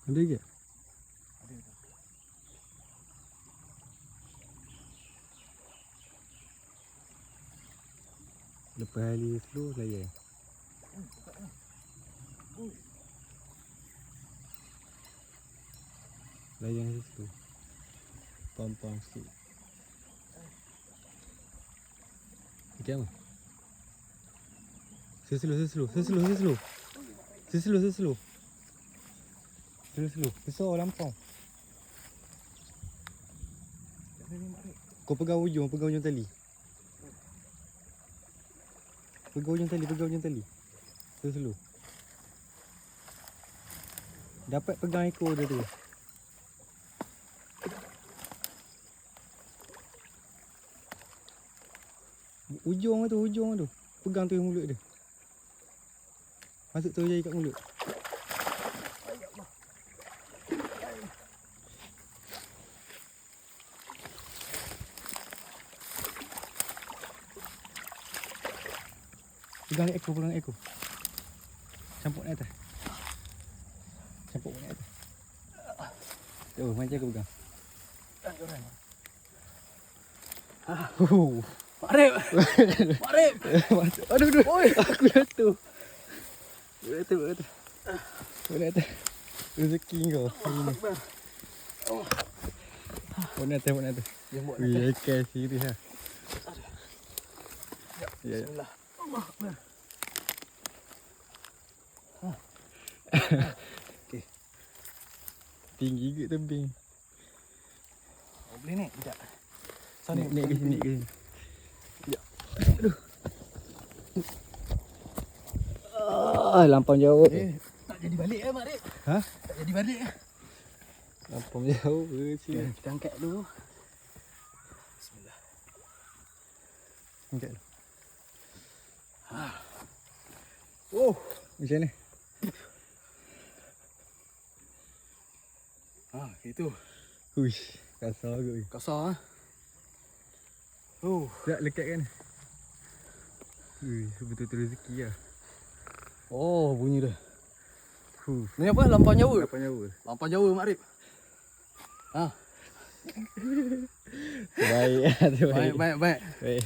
Ada ke? Ada. Lepas hari slow layan. Layan situ. Pam-pam sikit. Okey apa? Slow. Slow. Besar lampau. Kau pegang ujung tali. Pegang ujung tali. Slow. Dapat pegang ekor dia tu. Ujung tu. Pegang tu mulut dia. Masuk tu jari kat mulut. Pegang ekor. Campur naik atas. Tu, macam aku pegang. Mak Rip. Aduh. Oi, aku jatuh. Jatuh. Rezeki kau hari ni. Buat atas. Wih, ikan serius lah. Ya. Bismillah. Okey. Tinggi ke tebing? Boleh naik tidak? Naik ke sini. Ya. Lampau jauh. Tak jadi balik Mak Rip. Ha? Tak jadi balik. Lampau jauh ke sini? Kita angkat dulu. Bismillah. Angkat dulu. Oh, Macam mana? itu. Uish, kasar ke? Kasar ah. Tak lekat kan? Betul-betul rezeki lah. Oh, bunyi dia. Ni apa? Lampau Jawa. Lampau Jawa Mak Rip. Baik. Baik. Baik.